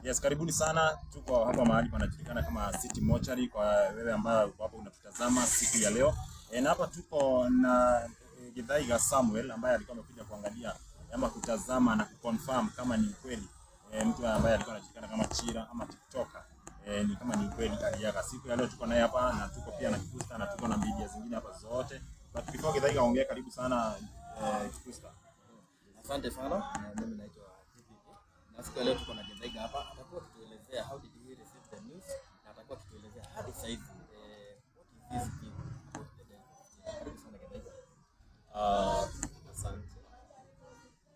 Yes, karibuni sana. Tuko hapa mahali panajulikana kama City Mortuary kwa wewe ambaye uko hapo unatutazama siku ya leo. Na hapa tuko na Githaiga Samuel ambaye alikuwa amekuja kuangalia ama kutazama na kuconfirm kama ni kweli mtu ambaye alikuwa anajulikana kama Chira ama TikToker ni kama ni kweli aliaga. Siku ya leo tuko naye hapa na tuko pia na Kikusta na tuko na media zingine hapa zote. But before Githaiga ongea, karibu sana Kikusta. Asante sana. Mimi naitwa na siku leo tuko na Githaiga hapa, atakuwa kutuelezea how did he receive the news na atakuwa kutuelezea hadi sasa hivi what is his view about the death. Karibu sana Githaiga. Asante.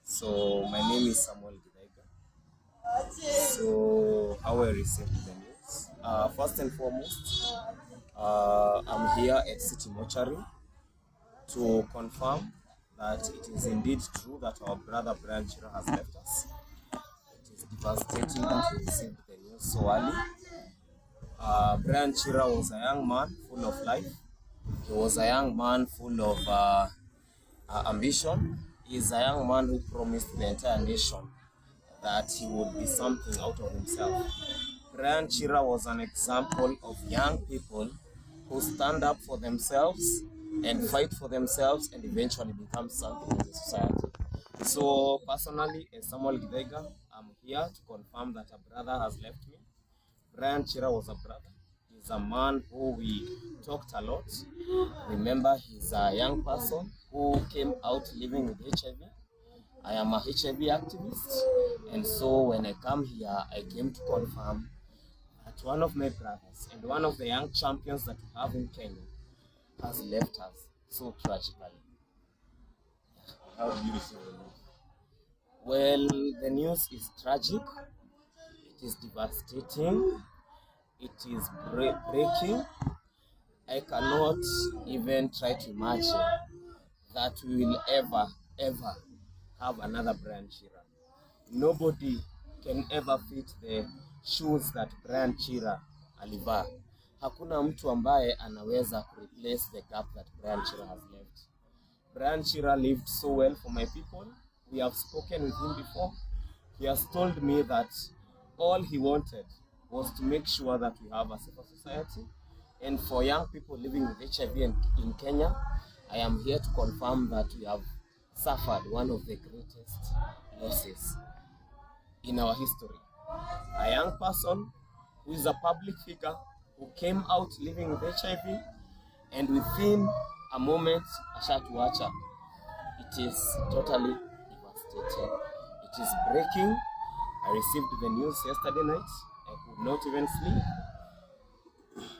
So my name is Samuel Githaiga. So how I received the news? First and foremost, I'm here at City Mortuary to confirm that it is indeed true that our brother BRIAN CHIRA has left us. It is devastating that we received the news so early. BRIAN CHIRA was a young man full of life. He was a young man full of ambition. He is a young man who promised the entire nation that he would be something out of himself. BRIAN CHIRA was an example of young people who stand up for themselves and fight for themselves and eventually become something in the society. So personally, as Samuel Githaiga, I'm here to confirm that a brother has left me. BRIAN CHIRA was a brother. He's a man who we talked a lot. Remember, he's a young person who came out living with HIV. I am a HIV activist, and so when I come here, I came to confirm that one of my brothers and one of the young champions that we have in Kenya has left us so tragically. How do you receive the news? Well, the news is tragic. It is devastating. It is breaking. I cannot even try to imagine that we will ever have another BRIAN CHIRA. Nobody can ever fit the shoes that BRIAN CHIRA alivaa. Hakuna mtu ambaye anaweza replace the gap that BRIAN CHIRA has left. BRIAN CHIRA lived so well for my people. We have spoken with him before. He has told me that all he wanted was to make sure that we have a safer society. And for young people living with HIV in Kenya, I am here to confirm that we have suffered one of the greatest losses in our history. A young person who is a public figure who came out living with HIV, and within a moment, ashatuacha. It is totally devastating. It is breaking. I received the news yesterday night. I could not even sleep.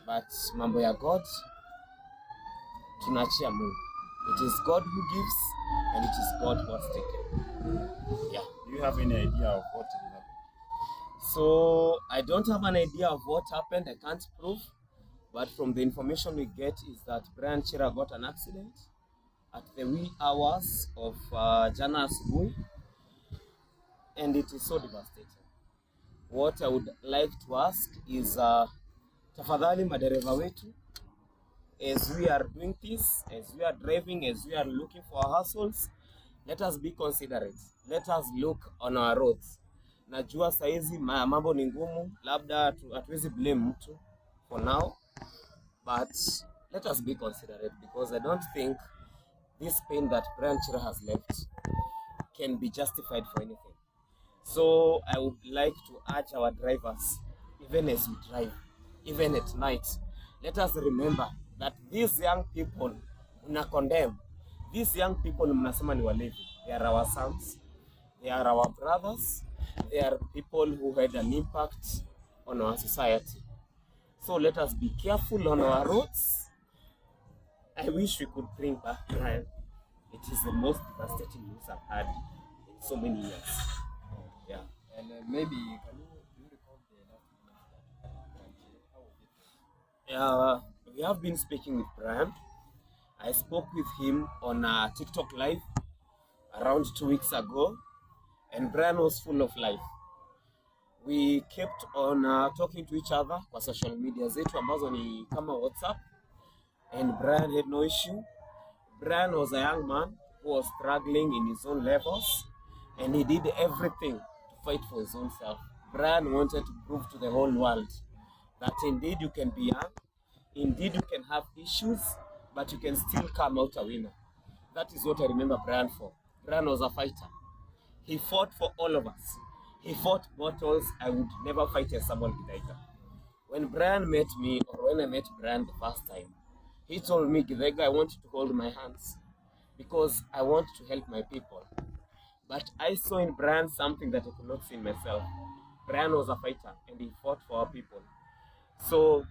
But mambo ya God, tunachia Mungu. It is God who gives, and it is God who has taken. Yeah. Do you have any idea of what happened? So I don't have an idea of what happened. I can't prove, but from the information we get is that BRIAN CHIRA got an accident at the wee hours of jana asubuhi, and it is so devastating. What I would like to ask is tafadhali madereva wetu, as we are doing this, as we are driving, as we are looking for our hustles, let us be considerate. Let us look on our roads. Najua saizi mambo ni ngumu, labda hatuwezi blame mtu for now, but let us be considerate, because I don't think this pain that BRIAN CHIRA has left can be justified for anything. So I would like to urge our drivers, even as we drive, even at night, let us remember that these young people mna condemn, these young people mnasema ni walevi, they are our sons, they are our brothers, they are people who had an impact on our society. So let us be careful on our roads. I wish we could bring back BRIAN. It is the most devastating news I've had in so many years. Yeah. And maybe can you recall the last news that BRIAN CHIRA? How was it? We have been speaking with BRIAN. I spoke with him on a TikTok live around 2 weeks ago, and BRIAN was full of life. We kept on talking to each other kwa social media zetu ambazo ni kama WhatsApp, and BRIAN had no issue. BRIAN was a young man who was struggling in his own levels, and he did everything to fight for his own self. Brian wanted to prove to the whole world that indeed you can be young, indeed you can have issues, but you can still come out a winner. That is what I remember Brian for. Brian was a fighter. He fought for all of us. He fought battles I would never fight as someone Githaiga. When Brian met me, or when I met Brian the first time, he told me, Githaiga, I want you to hold my hands because I want to help my people. But I saw in Brian something that I could not see in myself. Brian was a fighter and he fought for our people. So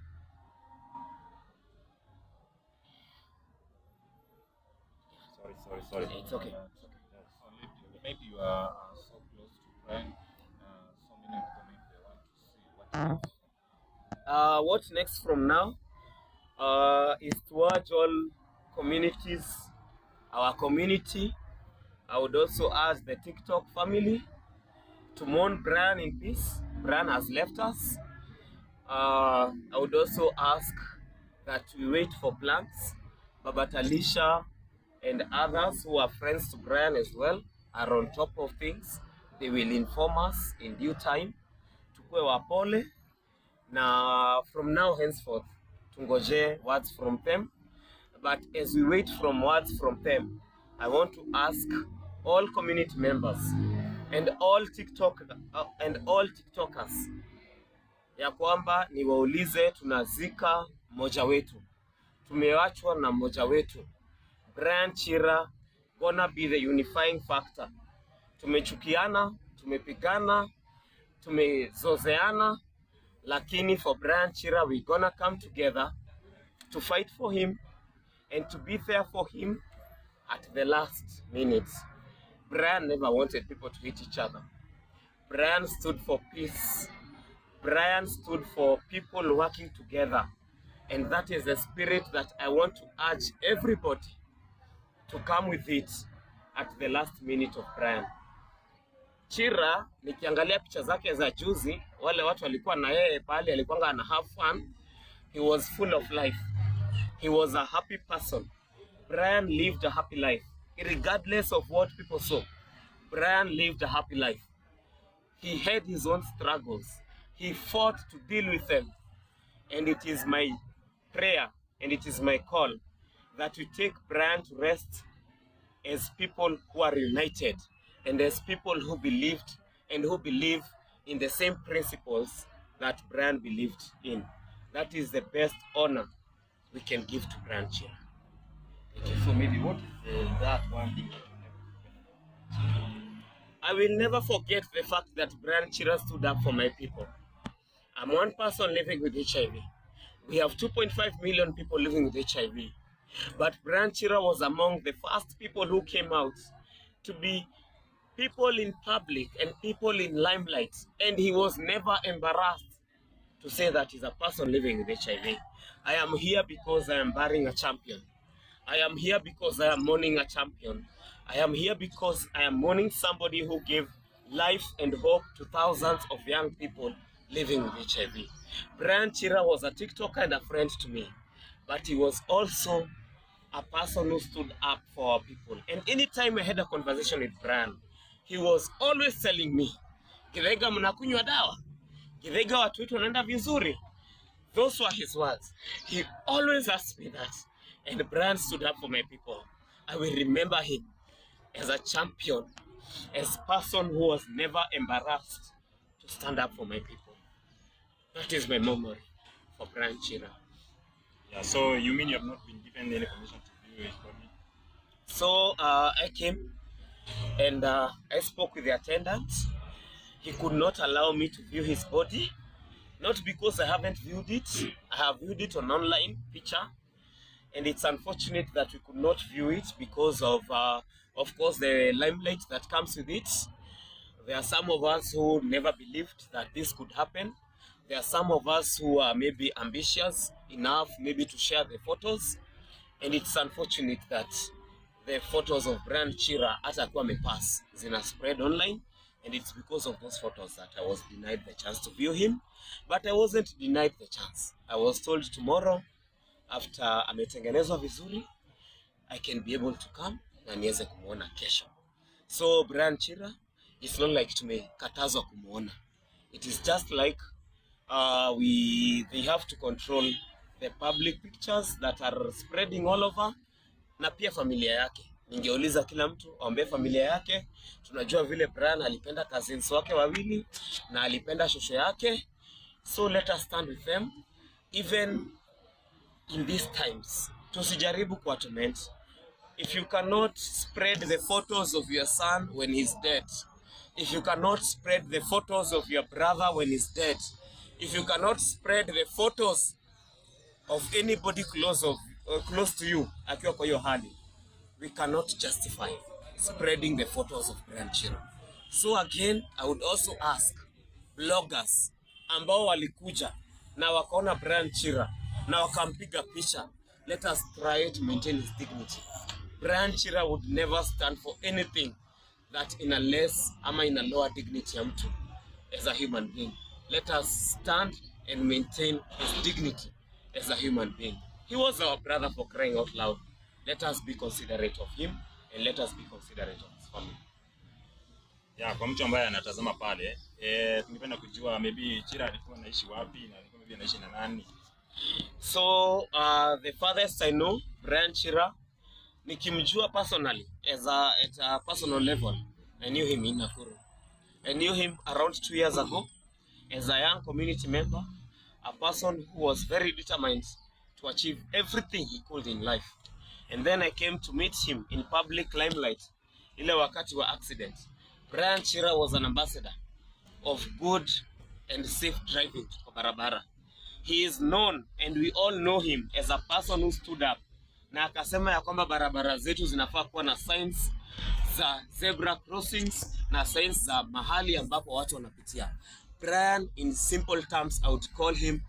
Sorry. it's okay. Maybe you are so close to Brian. So many comment they want to see what. What next from now is to urge all communities, our community. I would also ask the TikTok family to mourn Brian in peace. Brian has left us. I would also ask that we wait for plans. Baba Talisha and others who are friends to Brian as well are on top of things. They will inform us in due time. Tukue wapole na from now henceforth tungoje words from them. But as we wait from words from them, I want to ask all community members and all TikTokers ya kwamba niwaulize, tunazika mmoja wetu, tumewachwa na mmoja wetu. BRIAN CHIRA gonna be the unifying factor. Tumechukiana, tumepigana, tumezozeana, lakini for BRIAN CHIRA we gonna come together to fight for him and to be there for him at the last minutes. Brian never wanted people to hate each other. Brian stood for peace. Brian stood for people working together. And that is the spirit that I want to urge everybody to come with it at the last minute of Brian. Chira, nikiangalia picha zake za juzi, wale watu walikuwa na yeye pale, alikuwa ana have fun. He was full of life. He was a happy person. Brian lived a happy life. Regardless of what people saw, Brian lived a happy life. He had his own struggles. He fought to deal with them. And it is my prayer and it is my call that we take Brian to rest as people who are united and as people who believed and who believe in the same principles that Brian believed in. That is the best honor we can give to BRIAN CHIRA. So maybe what is that one thing that you never forget? I will never forget the fact that BRIAN CHIRA stood up for my people. I'm one person living with HIV. We have 2.5 million people living with HIV. But BRIAN CHIRA was among the first people who came out to be people in public and people in limelight. And he was never embarrassed to say that he's a person living with HIV. I am here because I am burying a champion. I am here because I am mourning a champion. I am here because I am mourning somebody who gave life and hope to thousands of young people living with HIV. BRIAN CHIRA was a TikToker and a friend to me, but he was also a person who stood up for our people. And anytime I had a conversation with Brian, he was always telling me, Githaiga, mnakunywa dawa? Githaiga, watu wetu wanaenda vizuri? Those were his words. He always asked me that. And Brian stood up for my people. I will remember him as a champion, as a person who was never embarrassed to stand up for my people. That is my memory for BRIAN CHIRA. Yeah, so you mean you have not been given any permission to view his body? So I came and I spoke with the attendant. He could not allow me to view his body, not because I haven't viewed it. I have viewed it on online picture, and it's unfortunate that we could not view it because of course, the limelight that comes with it. There are some of us who never believed that this could happen. There are some of us who are maybe ambitious enough maybe to share the photos, and it's unfortunate that the photos of BRIAN CHIRA atakuwa amepass zina spread online, and it's because of those photos that I was denied the chance to view him. But I wasn't denied the chance. I was told tomorrow after ametengenezwa vizuri I can be able to come na niweze kumuona kesho. So BRIAN CHIRA, it's not like tumekatazwa kumuona. It is just like they have to control the public pictures that are spreading all over, na pia familia yake. Ningeuliza kila mtu aombe familia yake. Tunajua vile Brian alipenda cousins wake wawili na alipenda shosho yake, so let us stand with them even in these times. Tusijaribu kwa torment. If you cannot spread the photos of your son when he's dead, if you cannot spread the photos of your brother when he's dead, if you cannot spread the photos of anybody close to you akiwa kwa hiyo hali, we cannot justify spreading the photos of BRIAN CHIRA. So again, I would also ask bloggers ambao walikuja na wakaona BRIAN CHIRA na wakampiga picha, let us try to maintain his dignity. BRIAN CHIRA would never stand for anything that in a less ama in a lower dignity ya mtu as a human being. Let us stand and maintain his dignity as a human being. He was our brother, for crying out loud. Let us be considerate of him and let us be considerate of his family. Yeah, kwa mtu ambaye anatazama pale, tungependa kujua maybe Chira alikuwa anaishi wapi na alikuwa maybe anaishi na nani? So the farthest I know BRIAN CHIRA, nikimjua personally at a personal level, I knew him in Nakuru. I knew him around 2 years ago as a young community member, a person who was very determined to achieve everything he could in life. And then I came to meet him in public limelight ile wakati wa accident. BRIAN CHIRA was an ambassador of good and safe driving kwa barabara. He is known and we all know him as a person who stood up na akasema ya kwamba barabara zetu zinafaa kuwa na signs za zebra crossings na signs za mahali ambapo watu wanapitia. Brian, in simple terms, I would call him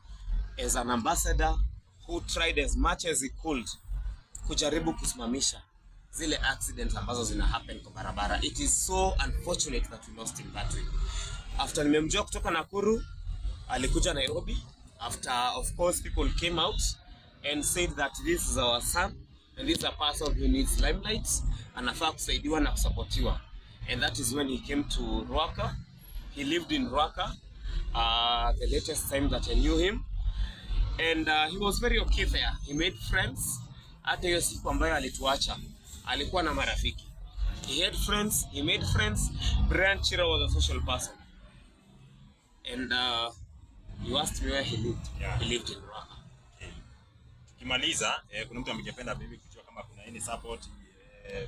as an ambassador who tried as much as he could kujaribu kusimamisha zile accidents ambazo zina happen kwa barabara. It is so unfortunate that we lost him that way. After nimemjua kutoka Nakuru, alikuja Nairobi. After, of course, people came out and said that this is our son and this is a person who needs limelight, anafaa kusaidiwa na kusapotiwa. And that is when he came to Ruaka. He lived in Ruaka the latest time that I knew him. And he was very okay there. He made friends. Hata hiyo siku ambayo alituacha, alikuwa na marafiki. He had friends, he made friends. BRIAN CHIRA was a social person. And you asked me where he lived. Yeah. He lived in Ruaka. Okay. Tukimaliza, kuna mtu angependa bibi kujua kama kuna any support,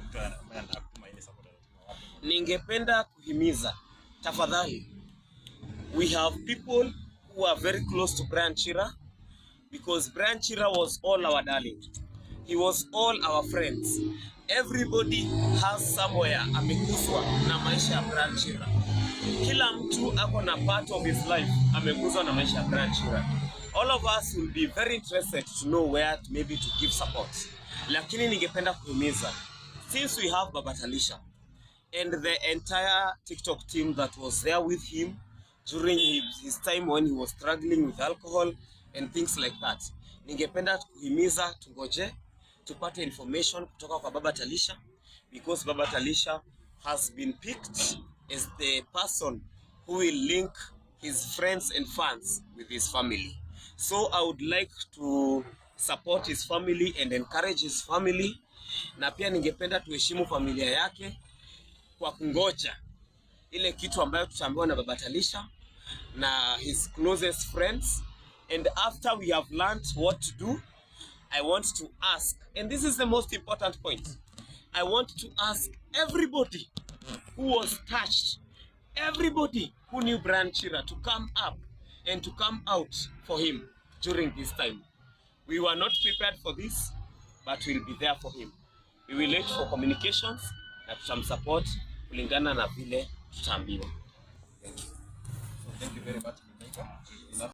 mtu ambaye anatuma any support anatuma wapi? Ningependa kuhimiza, tafadhali, we have people who are very close to BRIAN CHIRA because BRIAN CHIRA was all our darling. He was all our friends. Everybody has somewhere ameguswa na maisha ya BRIAN CHIRA. Kila mtu ako na part of his life ameguswa na maisha ya BRIAN CHIRA. All of us will be very interested to know where maybe to give support. Lakini ningependa kuhimiza, since we have Baba Talisha and the entire TikTok team that was there with him during his time when he was struggling with alcohol and things like that, ningependa kuhimiza tungoje tupate information kutoka kwa Baba Talisha, because Baba Talisha has been picked as the person who will link his friends and fans with his family. So I would like to support his family and encourage his family, na pia ningependa tuheshimu familia yake kwa kungoja ile kitu ambayo tutaambiwa na Baba Talisha na his closest friends. And after we have learned what to do, I want to ask, and this is the most important point, I want to ask everybody who was touched, everybody who knew BRIAN CHIRA to come up and to come out for him during this time. We were not prepared for this, but we'll be there for him. We will wait for communications na tutamsupport kulingana na vile tutaambiwa. Thank you. Thank you very much, Githaiga.